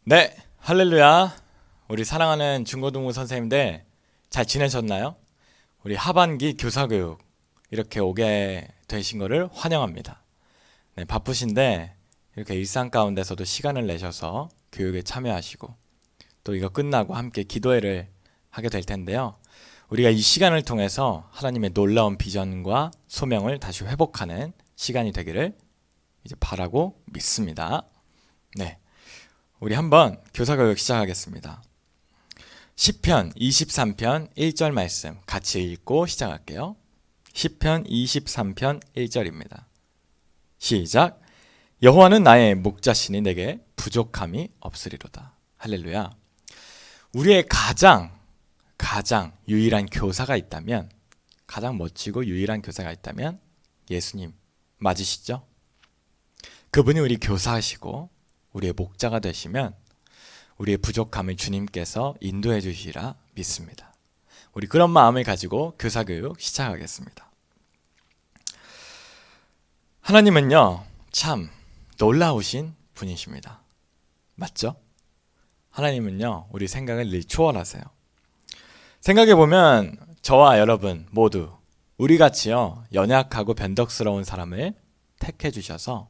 네, 할렐루야. 우리 사랑하는 중고등부 선생님들 잘 지내셨나요? 우리 하반기 교사교육 이렇게 오게 되신 거를 환영합니다. 네, 바쁘신데 이렇게 일상 가운데서도 시간을 내셔서 교육에 참여하시고 또 이거 끝나고 함께 기도회를 하게 될 텐데요. 우리가 이 시간을 통해서 하나님의 놀라운 비전과 소명을 다시 회복하는 시간이 되기를 이제 바라고 믿습니다. 네. 우리 한번 교사교육 시작하겠습니다. 시편 23편 1절 말씀 같이 읽고 시작할게요. 시편 23편 1절입니다. 시작. 여호와는 나의 목자시니 내게 부족함이 없으리로다. 할렐루야. 우리의 가장 유일한 교사가 있다면, 가장 멋지고 유일한 교사가 있다면 예수님 맞으시죠? 그분이 우리 교사하시고 우리의 목자가 되시면 우리의 부족함을 주님께서 인도해 주시리라 믿습니다. 우리 그런 마음을 가지고 교사교육 시작하겠습니다. 하나님은요, 참 놀라우신 분이십니다. 맞죠? 하나님은요, 우리 생각을 늘 초월하세요. 생각해보면 저와 여러분 모두 우리같이요, 연약하고 변덕스러운 사람을 택해 주셔서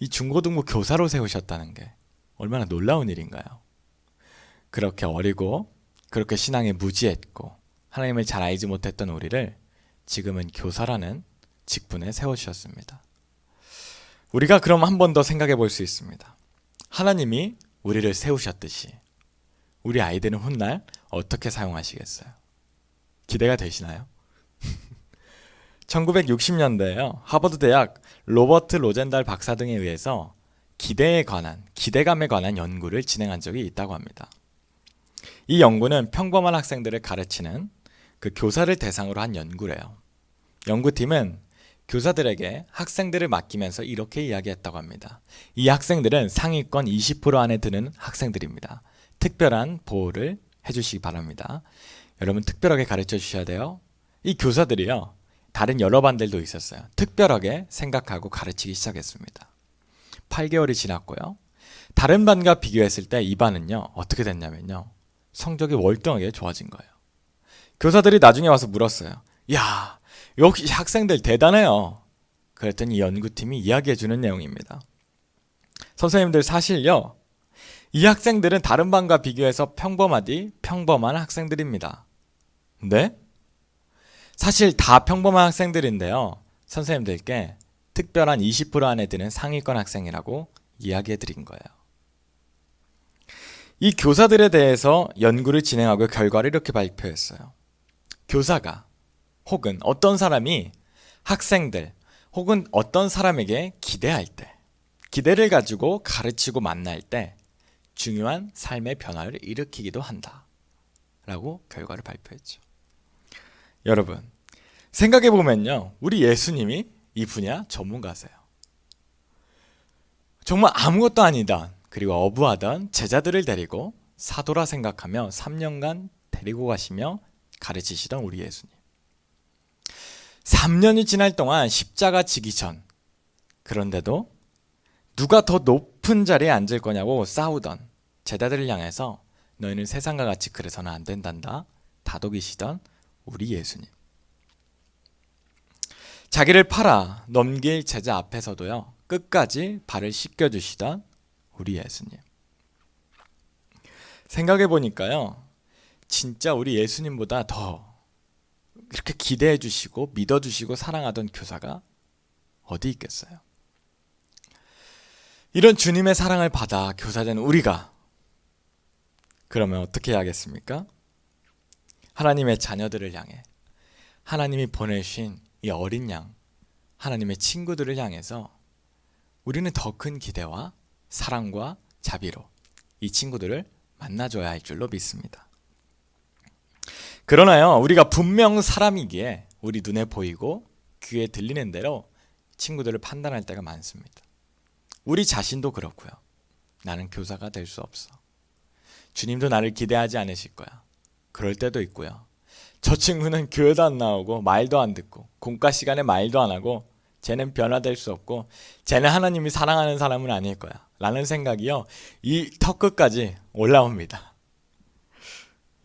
이 중고등부 교사로 세우셨다는 게 얼마나 놀라운 일인가요? 그렇게 어리고 그렇게 신앙에 무지했고 하나님을 잘 알지 못했던 우리를 지금은 교사라는 직분에 세워주셨습니다. 우리가 그럼 한 번 더 생각해 볼 수 있습니다. 하나님이 우리를 세우셨듯이 우리 아이들은 훗날 어떻게 사용하시겠어요? 기대가 되시나요? 1960년대에요. 하버드 대학 로버트 로젠달 박사 등에 의해서 기대감에 관한 연구를 진행한 적이 있다고 합니다. 이 연구는 평범한 학생들을 가르치는 그 교사를 대상으로 한 연구래요. 연구팀은 교사들에게 학생들을 맡기면서 이렇게 이야기했다고 합니다. 이 학생들은 상위권 20% 안에 드는 학생들입니다. 특별한 보호를 해주시기 바랍니다. 여러분 특별하게 가르쳐 주셔야 돼요. 이 교사들이요, 다른 여러 반들도 있었어요. 특별하게 생각하고 가르치기 시작했습니다. 8개월이 지났고요. 다른 반과 비교했을 때 이 반은요, 어떻게 됐냐면요, 성적이 월등하게 좋아진 거예요. 교사들이 나중에 와서 물었어요. 야, 역시 학생들 대단해요. 그랬더니 이 연구팀이 이야기해주는 내용입니다. 선생님들 사실요, 이 학생들은 다른 반과 비교해서 평범한 학생들입니다. 네? 사실 다 평범한 학생들인데요, 선생님들께 특별한 20% 안에 드는 상위권 학생이라고 이야기해 드린 거예요. 이 교사들에 대해서 연구를 진행하고 결과를 이렇게 발표했어요. 교사가 혹은 어떤 사람이 학생들 혹은 어떤 사람에게 기대할 때, 기대를 가지고 가르치고 만날 때 중요한 삶의 변화를 일으키기도 한다 라고 결과를 발표했죠. 여러분 생각해보면요, 우리 예수님이 이 분야 전문가세요. 정말 아무것도 아니다 그리고 어부하던 제자들을 데리고 사도라 생각하며 3년간 데리고 가시며 가르치시던 우리 예수님, 3년이 지날 동안 십자가 지기 전, 그런데도 누가 더 높은 자리에 앉을 거냐고 싸우던 제자들을 향해서 너희는 세상과 같이 그래서는 안 된단다 다독이시던 우리 예수님, 자기를 팔아 넘길 제자 앞에서도요, 끝까지 발을 씻겨주시던 우리 예수님. 생각해보니까요, 진짜 우리 예수님보다 더 이렇게 기대해주시고 믿어주시고 사랑하던 교사가 어디 있겠어요? 이런 주님의 사랑을 받아 교사된 우리가 그러면 어떻게 해야겠습니까? 하나님의 자녀들을 향해, 하나님이 보내신 이 어린 양, 하나님의 친구들을 향해서 우리는 더 큰 기대와 사랑과 자비로 이 친구들을 만나줘야 할 줄로 믿습니다. 그러나요, 우리가 분명 사람이기에 우리 눈에 보이고 귀에 들리는 대로 친구들을 판단할 때가 많습니다. 우리 자신도 그렇고요. 나는 교사가 될 수 없어. 주님도 나를 기대하지 않으실 거야. 그럴 때도 있고요. 저 친구는 교회도 안 나오고 말도 안 듣고 공과 시간에 말도 안 하고 쟤는 변화될 수 없고 쟤는 하나님이 사랑하는 사람은 아닐 거야 라는 생각이요 이 턱끝까지 올라옵니다.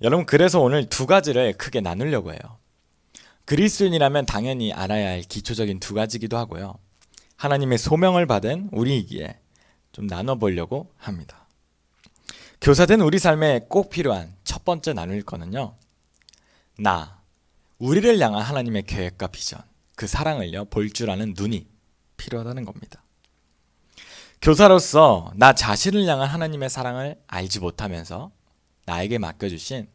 여러분, 그래서 오늘 두 가지를 크게 나누려고 해요. 그리스도인이라면 당연히 알아야 할 기초적인 두 가지기도 하고요, 하나님의 소명을 받은 우리이기에 좀 나눠보려고 합니다. 교사된 우리 삶에 꼭 필요한 첫 번째 나눌 거는요, 우리를 향한 하나님의 계획과 비전, 그 사랑을요 볼 줄 아는 눈이 필요하다는 겁니다. 교사로서 나 자신을 향한 하나님의 사랑을 알지 못하면서 나에게 맡겨주신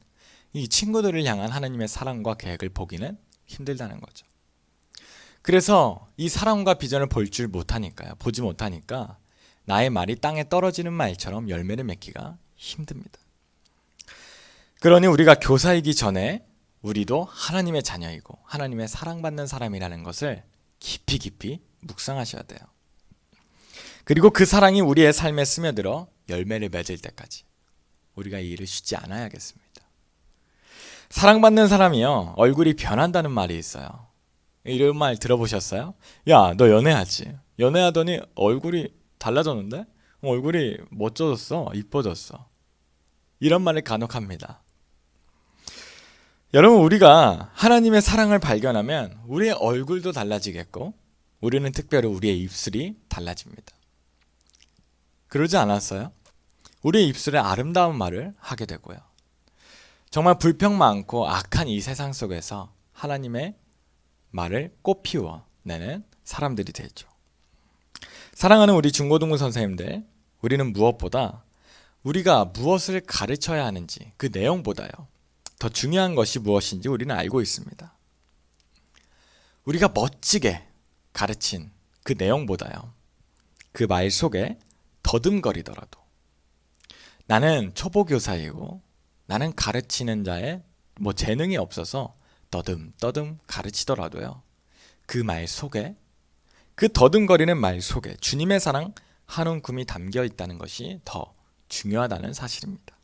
이 친구들을 향한 하나님의 사랑과 계획을 보기는 힘들다는 거죠. 그래서 이 사랑과 비전을 볼 줄 못하니까요, 보지 못하니까 나의 말이 땅에 떨어지는 말처럼 열매를 맺기가 힘듭니다. 그러니 우리가 교사이기 전에 우리도 하나님의 자녀이고 하나님의 사랑받는 사람이라는 것을 깊이 묵상하셔야 돼요. 그리고 그 사랑이 우리의 삶에 스며들어 열매를 맺을 때까지 우리가 이 일을 쉬지 않아야겠습니다. 사랑받는 사람이요 얼굴이 변한다는 말이 있어요. 이런 말 들어보셨어요? 야, 너 연애하지? 연애하더니 얼굴이 달라졌는데? 얼굴이 멋져졌어, 이뻐졌어. 이런 말을 간혹 합니다. 여러분, 우리가 하나님의 사랑을 발견하면 우리의 얼굴도 달라지겠고 우리는 특별히 우리의 입술이 달라집니다. 그러지 않았어요? 우리의 입술에 아름다운 말을 하게 되고요, 정말 불평 많고 악한 이 세상 속에서 하나님의 말을 꽃피워내는 사람들이 되죠. 사랑하는 우리 중고등부 선생님들, 우리는 무엇보다 우리가 무엇을 가르쳐야 하는지 그 내용보다요 더 중요한 것이 무엇인지 우리는 알고 있습니다. 우리가 멋지게 가르친 그 내용보다요 그 말 속에 더듬거리더라도, 나는 초보교사이고 나는 가르치는 자에 재능이 없어서 떠듬 가르치더라도요, 그 말 속에, 그 더듬거리는 말 속에 주님의 사랑 한 움큼이 담겨 있다는 것이 더 중요하다는 사실입니다.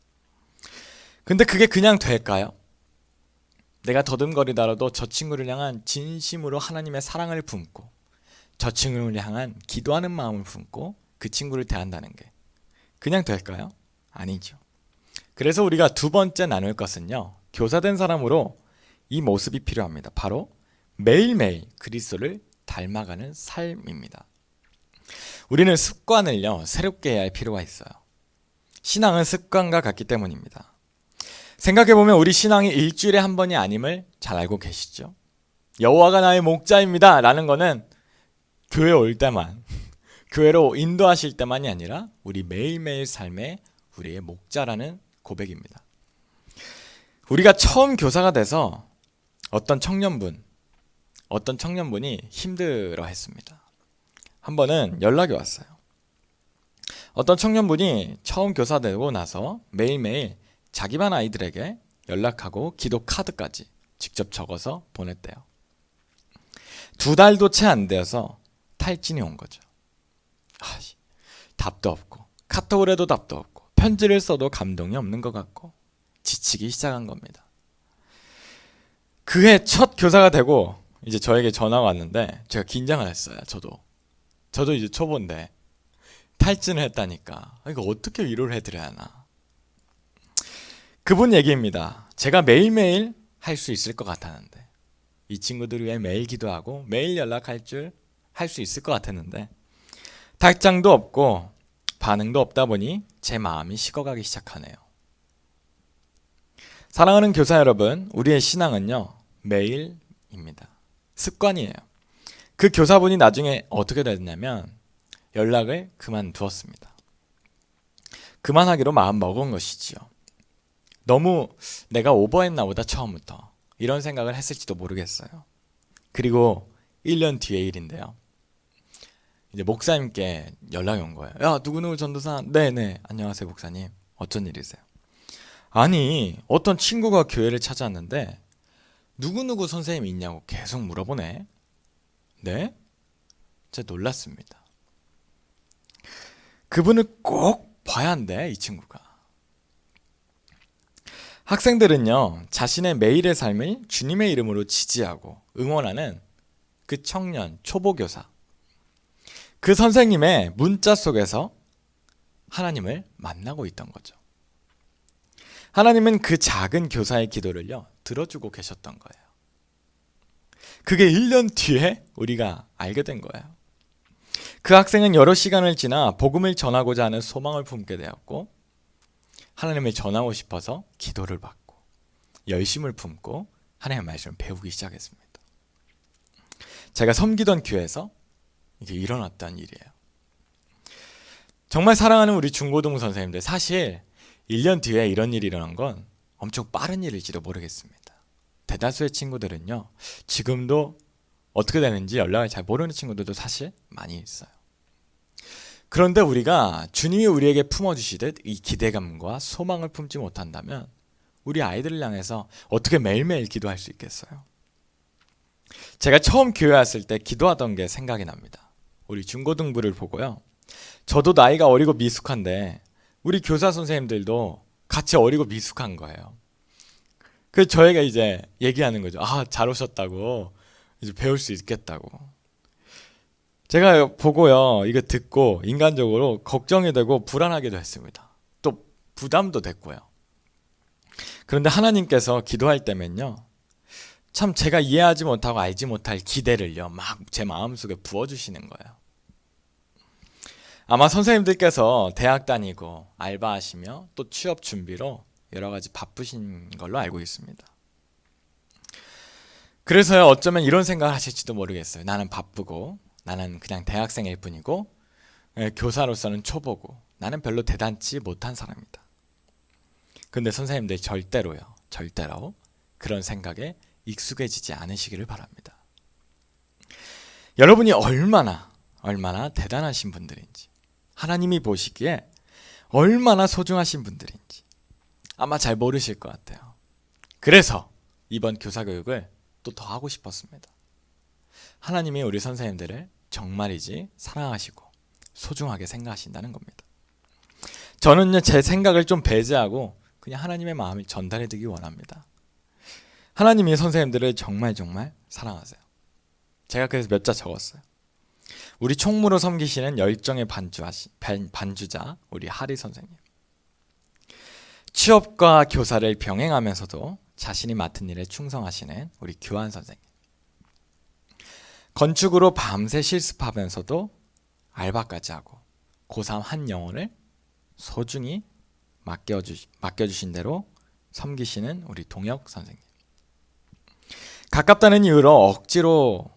근데 그게 그냥 될까요? 내가 더듬거리더라도 저 친구를 향한 진심으로 하나님의 사랑을 품고 저 친구를 향한 기도하는 마음을 품고 그 친구를 대한다는 게 그냥 될까요? 아니죠. 그래서 우리가 두 번째 나눌 것은요, 교사된 사람으로 이 모습이 필요합니다. 바로 매일매일 그리스도를 닮아가는 삶입니다. 우리는 습관을요 새롭게 해야 할 필요가 있어요. 신앙은 습관과 같기 때문입니다. 생각해보면 우리 신앙이 일주일에 한 번이 아님을 잘 알고 계시죠? 여호와가 나의 목자입니다 라는 거는 교회 올 때만, 교회로 인도하실 때만이 아니라 우리 매일매일 삶에 우리의 목자라는 고백입니다. 우리가 처음 교사가 돼서 어떤 청년분이 힘들어 했습니다. 한 번은 연락이 왔어요. 어떤 청년분이 처음 교사 되고 나서 매일매일 자기 반 아이들에게 연락하고 기도 카드까지 직접 적어서 보냈대요. 2달도 채 안 되어서 탈진이 온 거죠. 답도 없고 카톡을 해도 답도 없고 편지를 써도 감동이 없는 것 같고 지치기 시작한 겁니다. 그해 첫 교사가 되고 이제 저에게 전화가 왔는데 제가 긴장을 했어요. 저도 이제 초보인데 탈진을 했다니까 이거 어떻게 위로를 해드려야 하나. 그분 얘기입니다. 제가 매일매일 할 수 있을 것 같았는데, 이 친구들 위해 매일 기도하고 매일 연락할 줄 할 수 있을 것 같았는데 답장도 없고 반응도 없다 보니 제 마음이 식어가기 시작하네요. 사랑하는 교사 여러분, 우리의 신앙은요 매일입니다. 습관이에요. 그 교사분이 나중에 어떻게 됐냐면 연락을 그만두었습니다. 그만하기로 마음 먹은 것이지요. 너무 내가 오버했나 보다 처음부터 이런 생각을 했을지도 모르겠어요. 그리고 1년 뒤의 일인데요, 이제 목사님께 연락이 온 거예요. 야, 누구누구 전도사. 네네, 안녕하세요 목사님, 어쩐 일이세요? 아니, 어떤 친구가 교회를 찾아왔는데 누구누구 선생님이 있냐고 계속 물어보네. 네? 제가 놀랐습니다. 그분을 꼭 봐야 한대, 이 친구가. 학생들은요 자신의 매일의 삶을 주님의 이름으로 지지하고 응원하는 그 청년, 초보교사, 그 선생님의 문자 속에서 하나님을 만나고 있던 거죠. 하나님은 그 작은 교사의 기도를요, 들어주고 계셨던 거예요. 그게 1년 뒤에 우리가 알게 된 거예요. 그 학생은 여러 시간을 지나 복음을 전하고자 하는 소망을 품게 되었고, 하나님을 전하고 싶어서 기도를 받고 열심을 품고 하나님의 말씀을 배우기 시작했습니다. 제가 섬기던 교회에서 이게 일어났던 일이에요. 정말 사랑하는 우리 중고등부 선생님들, 사실 1년 뒤에 이런 일이 일어난 건 엄청 빠른 일일지도 모르겠습니다. 대다수의 친구들은요, 지금도 어떻게 되는지 연락을 잘 모르는 친구들도 사실 많이 있어요. 그런데 우리가 주님이 우리에게 품어주시듯 이 기대감과 소망을 품지 못한다면 우리 아이들을 향해서 어떻게 매일매일 기도할 수 있겠어요? 제가 처음 교회 왔을 때 기도하던 게 생각이 납니다. 우리 중고등부를 보고요, 저도 나이가 어리고 미숙한데 우리 교사 선생님들도 같이 어리고 미숙한 거예요. 그래서 저희가 이제 얘기하는 거죠. 잘 오셨다고, 이제 배울 수 있겠다고. 제가 보고요, 이거 듣고 인간적으로 걱정이 되고 불안하기도 했습니다. 또 부담도 됐고요. 그런데 하나님께서 기도할 때면요, 참 제가 이해하지 못하고 알지 못할 기대를요, 막 제 마음속에 부어주시는 거예요. 아마 선생님들께서 대학 다니고 알바하시며 또 취업 준비로 여러 가지 바쁘신 걸로 알고 있습니다. 그래서요, 어쩌면 이런 생각을 하실지도 모르겠어요. 나는 바쁘고 나는 그냥 대학생일 뿐이고 교사로서는 초보고 나는 별로 대단치 못한 사람이다. 근데 선생님들 절대로 그런 생각에 익숙해지지 않으시기를 바랍니다. 여러분이 얼마나 대단하신 분들인지, 하나님이 보시기에 얼마나 소중하신 분들인지 아마 잘 모르실 것 같아요. 그래서 이번 교사교육을 또 더 하고 싶었습니다. 하나님이 우리 선생님들을 정말이지 사랑하시고 소중하게 생각하신다는 겁니다. 저는요, 제 생각을 좀 배제하고 그냥 하나님의 마음을 전달해 드리기 원합니다. 하나님이 선생님들을 정말 사랑하세요. 제가 그래서 몇 자 적었어요. 우리 총무로 섬기시는 열정의 반주자 우리 하리 선생님, 취업과 교사를 병행하면서도 자신이 맡은 일에 충성하시는 우리 교환 선생님, 건축으로 밤새 실습하면서도 알바까지 하고 고3 한 영혼을 소중히 맡겨주신 대로 섬기시는 우리 동혁 선생님, 가깝다는 이유로 억지로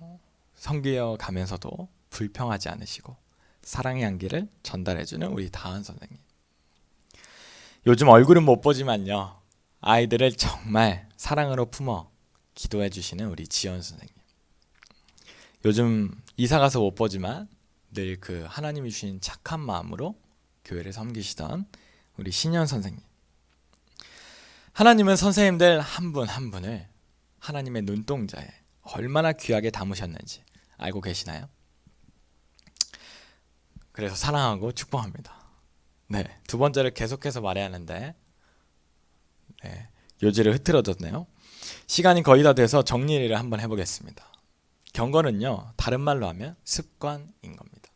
섬겨 가면서도 불평하지 않으시고 사랑의 향기를 전달해주는 우리 다은 선생님, 요즘 얼굴은 못 보지만요, 아이들을 정말 사랑으로 품어 기도해 주시는 우리 지연 선생님, 요즘 이사 가서 못 보지만 늘 그 하나님이 주신 착한 마음으로 교회를 섬기시던 우리 신현 선생님. 하나님은 선생님들 한 분 한 분을 하나님의 눈동자에 얼마나 귀하게 담으셨는지 알고 계시나요? 그래서 사랑하고 축복합니다. 네, 두 번째를 계속해서 말해야 하는데 요지를 흐트러졌네요. 시간이 거의 다 돼서 정리를 한번 해보겠습니다. 경건은요, 다른 말로 하면 습관인 겁니다.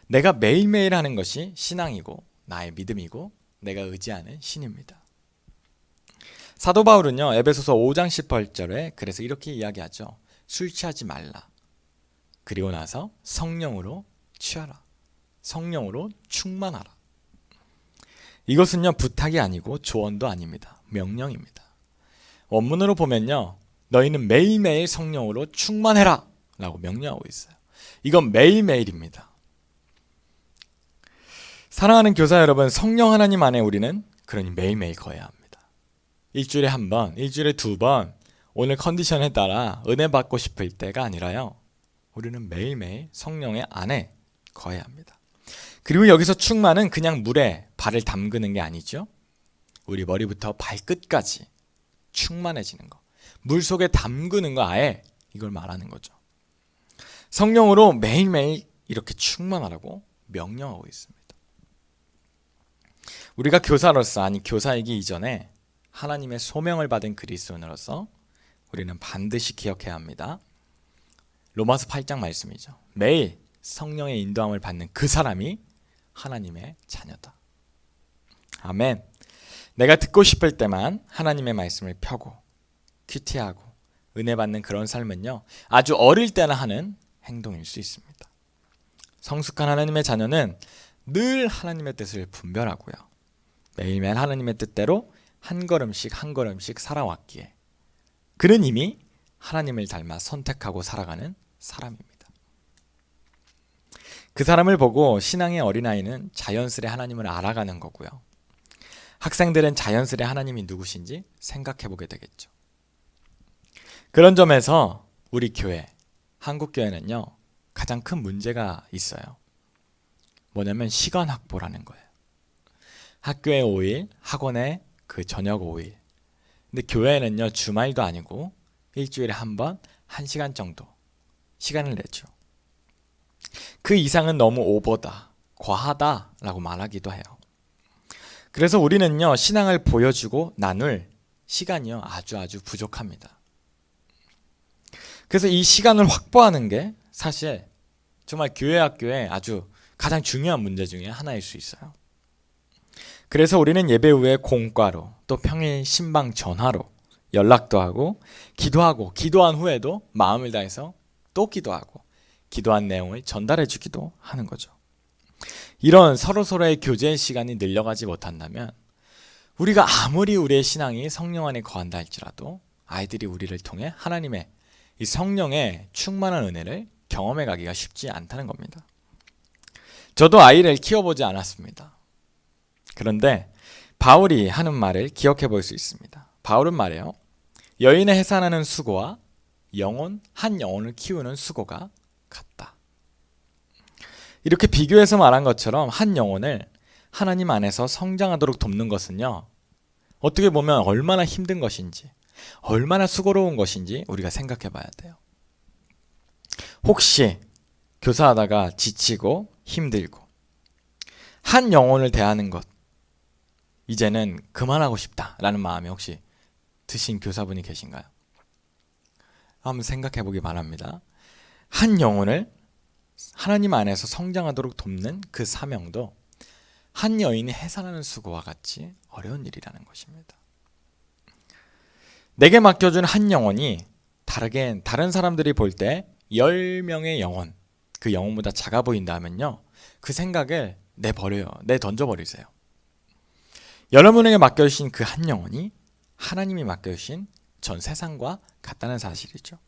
내가 매일매일 하는 것이 신앙이고 나의 믿음이고 내가 의지하는 신입니다. 사도 바울은요, 에베소서 5장 18절에 그래서 이렇게 이야기하죠. 술 취하지 말라. 그리고 나서 성령으로 취하라. 성령으로 충만하라. 이것은요, 부탁이 아니고 조언도 아닙니다. 명령입니다. 원문으로 보면요, 너희는 매일매일 성령으로 충만해라 라고 명령하고 있어요. 이건 매일매일입니다. 사랑하는 교사 여러분, 성령 하나님 안에 우리는 그러니 매일매일 거해야 합니다. 일주일에 한 번, 일주일에 두 번, 오늘 컨디션에 따라 은혜 받고 싶을 때가 아니라요, 우리는 매일매일 성령의 안에 거해야 합니다. 그리고 여기서 충만은 그냥 물에 발을 담그는 게 아니죠. 우리 머리부터 발끝까지 충만해지는 거, 물 속에 담그는 거, 아예 이걸 말하는 거죠. 성령으로 매일매일 이렇게 충만하라고 명령하고 있습니다. 우리가 교사로서, 아니 교사이기 이전에 하나님의 소명을 받은 그리스도인으로서 우리는 반드시 기억해야 합니다. 로마서 8장 말씀이죠. 매일 성령의 인도함을 받는 그 사람이 하나님의 자녀다. 아멘. 내가 듣고 싶을 때만 하나님의 말씀을 펴고 큐티하고 은혜 받는 그런 삶은요, 아주 어릴 때나 하는 행동일 수 있습니다. 성숙한 하나님의 자녀는 늘 하나님의 뜻을 분별하고요, 매일매일 하나님의 뜻대로 한 걸음씩 한 걸음씩 살아왔기에 그는 이미 하나님을 닮아 선택하고 살아가는 사람입니다. 그 사람을 보고 신앙의 어린아이는 자연스레 하나님을 알아가는 거고요, 학생들은 자연스레 하나님이 누구신지 생각해보게 되겠죠. 그런 점에서 우리 교회, 한국교회는요, 가장 큰 문제가 있어요. 뭐냐면 시간 확보라는 거예요. 학교에 5일, 학원에 그 저녁 5일. 근데 교회는요, 주말도 아니고 일주일에 한 번, 1시간 정도 시간을 내죠. 그 이상은 너무 오버다, 과하다라고 말하기도 해요. 그래서 우리는요, 신앙을 보여주고 나눌 시간이요, 아주 부족합니다. 그래서 이 시간을 확보하는 게 사실 정말 교회 학교에 아주 가장 중요한 문제 중에 하나일 수 있어요. 그래서 우리는 예배 후에 공과로, 또 평일 신방 전화로 연락도 하고 기도한 후에도 마음을 다해서 또 기도하고 기도한 내용을 전달해 주기도 하는 거죠. 이런 서로서로의 교제 시간이 늘려가지 못한다면 우리가 아무리 우리의 신앙이 성령 안에 거한다 할지라도 아이들이 우리를 통해 하나님의 이 성령의 충만한 은혜를 경험해 가기가 쉽지 않다는 겁니다. 저도 아이를 키워보지 않았습니다. 그런데 바울이 하는 말을 기억해 볼 수 있습니다. 바울은 말해요. 여인의 해산하는 수고와 한 영혼을 키우는 수고가 같다. 이렇게 비교해서 말한 것처럼 한 영혼을 하나님 안에서 성장하도록 돕는 것은요, 어떻게 보면 얼마나 힘든 것인지, 얼마나 수고로운 것인지 우리가 생각해 봐야 돼요. 혹시 교사하다가 지치고 힘들고 한 영혼을 대하는 것, 이제는 그만하고 싶다라는 마음이 혹시 드신 교사분이 계신가요? 한번 생각해 보기 바랍니다. 한 영혼을 하나님 안에서 성장하도록 돕는 그 사명도 한 여인이 해산하는 수고와 같이 어려운 일이라는 것입니다. 내게 맡겨준 한 영혼이 다른 사람들이 볼 때 10명의 영혼, 그 영혼보다 작아 보인다 하면요, 그 생각을 던져버리세요. 여러분에게 맡겨주신 그 한 영혼이 하나님이 맡겨주신 전 세상과 같다는 사실이죠.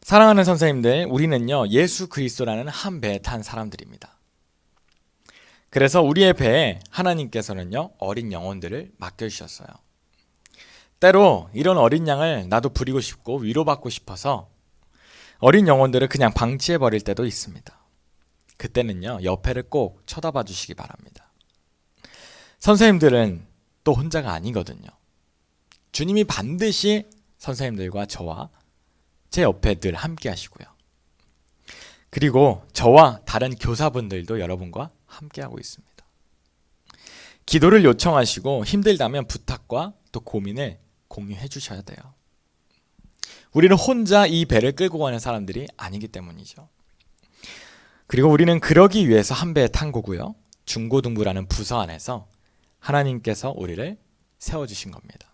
사랑하는 선생님들, 우리는요, 예수 그리스도라는 한 배에 탄 사람들입니다. 그래서 우리의 배에 하나님께서는요, 어린 영혼들을 맡겨주셨어요. 때로 이런 어린 양을 나도 부리고 싶고 위로받고 싶어서 어린 영혼들을 그냥 방치해버릴 때도 있습니다. 그때는요, 옆에를 꼭 쳐다봐 주시기 바랍니다. 선생님들은 또 혼자가 아니거든요. 주님이 반드시 선생님들과 저와 제 옆에 늘 함께 하시고요. 그리고 저와 다른 교사분들도 여러분과 함께 하고 있습니다. 기도를 요청하시고 힘들다면 부탁과 또 고민을 공유해 주셔야 돼요. 우리는 혼자 이 배를 끌고 가는 사람들이 아니기 때문이죠. 그리고 우리는 그러기 위해서 한 배에 탄 거고요, 중고등부라는 부서 안에서 하나님께서 우리를 세워주신 겁니다.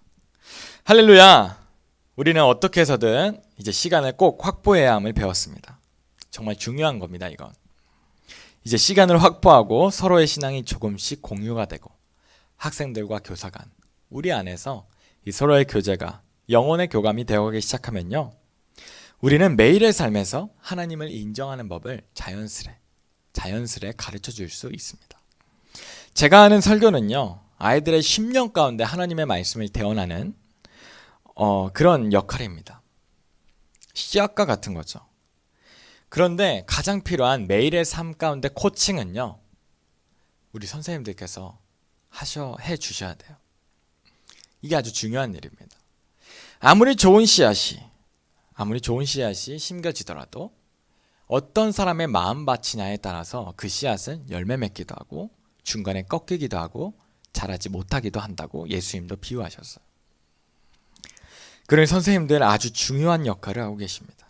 할렐루야! 우리는 어떻게 해서든 이제 시간을 꼭 확보해야 함을 배웠습니다. 정말 중요한 겁니다, 이건. 이제 시간을 확보하고 서로의 신앙이 조금씩 공유가 되고 학생들과 교사 간, 우리 안에서 이 서로의 교제가 영혼의 교감이 되어가기 시작하면요, 우리는 매일의 삶에서 하나님을 인정하는 법을 자연스레 가르쳐 줄 수 있습니다. 제가 하는 설교는요, 아이들의 10년 가운데 하나님의 말씀을 대언하는 그런 역할입니다. 씨앗과 같은 거죠. 그런데 가장 필요한 매일의 삶 가운데 코칭은요, 우리 선생님들께서 해 주셔야 돼요. 이게 아주 중요한 일입니다. 아무리 좋은 씨앗이 심겨지더라도 어떤 사람의 마음밭이냐에 따라서 그 씨앗은 열매 맺기도 하고 중간에 꺾이기도 하고 자라지 못하기도 한다고 예수님도 비유하셨어요. 그러니 선생님들 아주 중요한 역할을 하고 계십니다.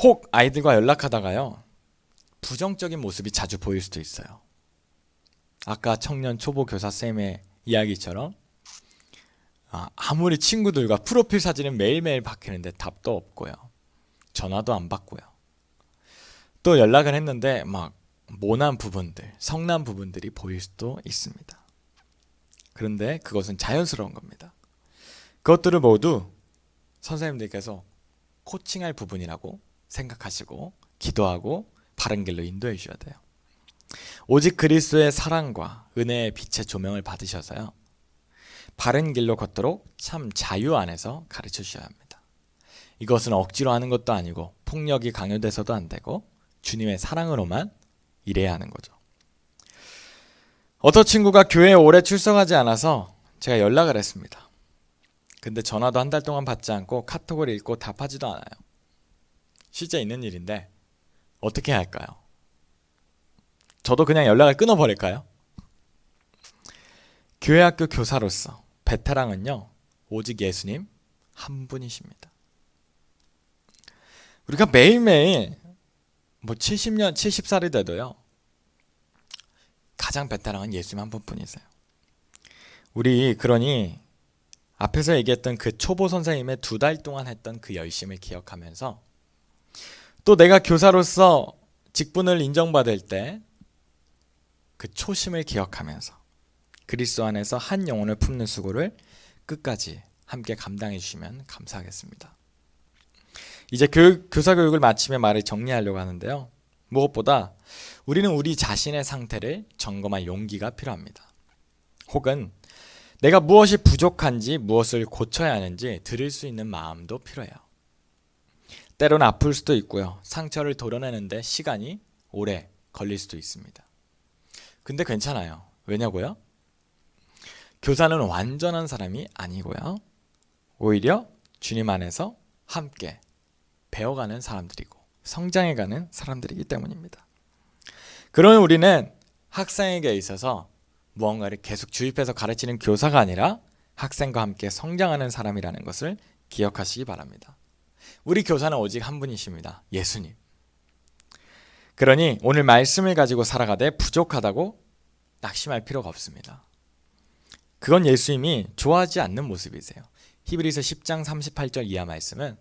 혹 아이들과 연락하다가요, 부정적인 모습이 자주 보일 수도 있어요. 아까 청년 초보 교사 쌤의 이야기처럼 아무리 친구들과 프로필 사진은 매일매일 바뀌는데 답도 없고요. 전화도 안 받고요. 또 연락을 했는데 막 모난 부분들, 성난 부분들이 보일 수도 있습니다. 그런데 그것은 자연스러운 겁니다. 그것들을 모두 선생님들께서 코칭할 부분이라고 생각하시고 기도하고 바른 길로 인도해 주셔야 돼요. 오직 그리스도의 사랑과 은혜의 빛의 조명을 받으셔서요, 바른 길로 걷도록 참 자유 안에서 가르쳐 주셔야 합니다. 이것은 억지로 하는 것도 아니고 폭력이 강요돼서도 안 되고 주님의 사랑으로만 일해야 하는 거죠. 어떤 친구가 교회에 오래 출석하지 않아서 제가 연락을 했습니다. 근데 전화도 한 달 동안 받지 않고 카톡을 읽고 답하지도 않아요. 실제 있는 일인데 어떻게 해야 할까요? 저도 그냥 연락을 끊어버릴까요? 교회학교 교사로서 베테랑은요, 오직 예수님 한 분이십니다. 우리가 매일매일 70년, 70살이 돼도요, 가장 베테랑은 예수님 한 분뿐이세요. 우리 그러니 앞에서 얘기했던 그 초보 선생님의 2달 동안 했던 그 열심을 기억하면서, 또 내가 교사로서 직분을 인정받을 때 그 초심을 기억하면서 그리스도 안에서 한 영혼을 품는 수고를 끝까지 함께 감당해 주시면 감사하겠습니다. 이제 교사 교육을 마치며 말을 정리하려고 하는데요, 무엇보다 우리는 우리 자신의 상태를 점검할 용기가 필요합니다. 혹은 내가 무엇이 부족한지, 무엇을 고쳐야 하는지 들을 수 있는 마음도 필요해요. 때로는 아플 수도 있고요, 상처를 도려내는데 시간이 오래 걸릴 수도 있습니다. 근데 괜찮아요. 왜냐고요? 교사는 완전한 사람이 아니고요, 오히려 주님 안에서 함께 배워가는 사람들이고 성장해가는 사람들이기 때문입니다. 그러면 우리는 학생에게 있어서 무언가를 계속 주입해서 가르치는 교사가 아니라 학생과 함께 성장하는 사람이라는 것을 기억하시기 바랍니다. 우리 교사는 오직 한 분이십니다. 예수님. 그러니 오늘 말씀을 가지고 살아가되 부족하다고 낙심할 필요가 없습니다. 그건 예수님이 좋아하지 않는 모습이세요. 히브리서 10장 38절 이하 말씀은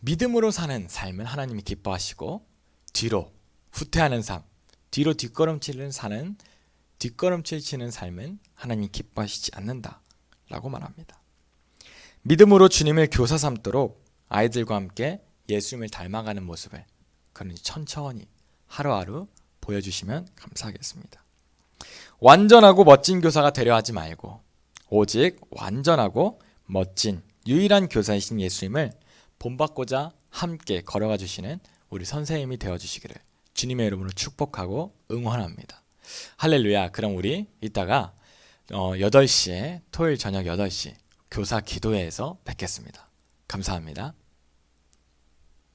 믿음으로 사는 삶은 하나님이 기뻐하시고 뒤로 후퇴하는 삶, 뒤로 뒷걸음질 치는 삶은 하나님이 기뻐하시지 않는다 라고 말합니다. 믿음으로 주님을 교사 삼도록 아이들과 함께 예수님을 닮아가는 모습을 그러니 천천히 하루하루 보여주시면 감사하겠습니다. 완전하고 멋진 교사가 되려 하지 말고 오직 완전하고 멋진 유일한 교사이신 예수님을 본받고자 함께 걸어가 주시는 우리 선생님이 되어주시기를 주님의 이름으로 축복하고 응원합니다. 할렐루야. 그럼 우리 이따가 8시에 토요일 저녁 8시 교사 기도회에서 뵙겠습니다. 감사합니다.